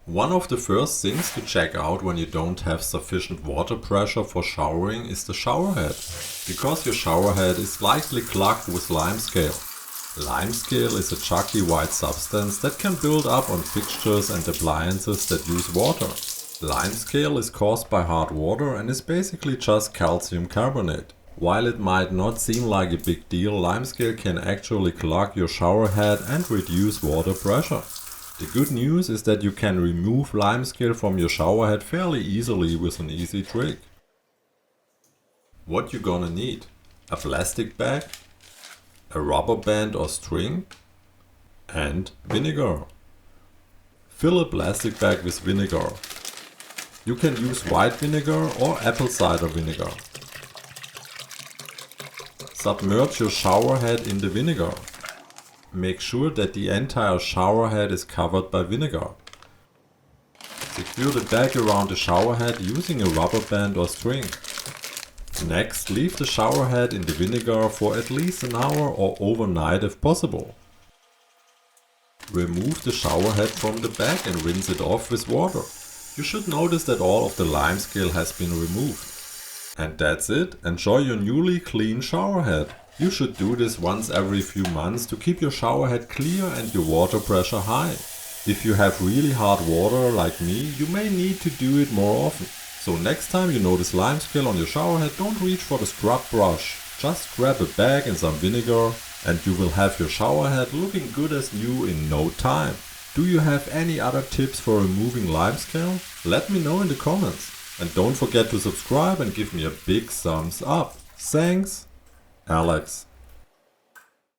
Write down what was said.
One of the first things to check out when you don't have sufficient water pressure for showering is the shower head, because your shower head is likely clogged with limescale. Limescale is a chalky white substance that can build up on fixtures and appliances that use water. Limescale is caused by hard water and is basically just calcium carbonate. While it might not seem like a big deal, limescale can actually clog your shower head and reduce water pressure. The good news is that you can remove limescale from your shower head fairly easily with an easy trick. What you gonna need? A plastic bag, a rubber band or string, and vinegar. Fill a plastic bag with vinegar. You can use white vinegar or apple cider vinegar. Submerge your shower head in the vinegar. Make sure that the entire shower head is covered by vinegar. Secure the bag around the shower head using a rubber band or string. Next, leave the shower head in the vinegar for at least an hour or overnight if possible. Remove the shower head from the bag and rinse it off with water. You should notice that all of the limescale has been removed. And that's it. Enjoy your newly clean shower head. You should do this once every few months to keep your shower head clear and your water pressure high. If you have really hard water like me, you may need to do it more often. So next time you notice limescale on your shower head, don't reach for the scrub brush. Just grab a bag and some vinegar and you will have your shower head looking good as new in no time. Do you have any other tips for removing limescale? Let me know in the comments. And don't forget to subscribe and give me a big thumbs up. Thanks, Alex.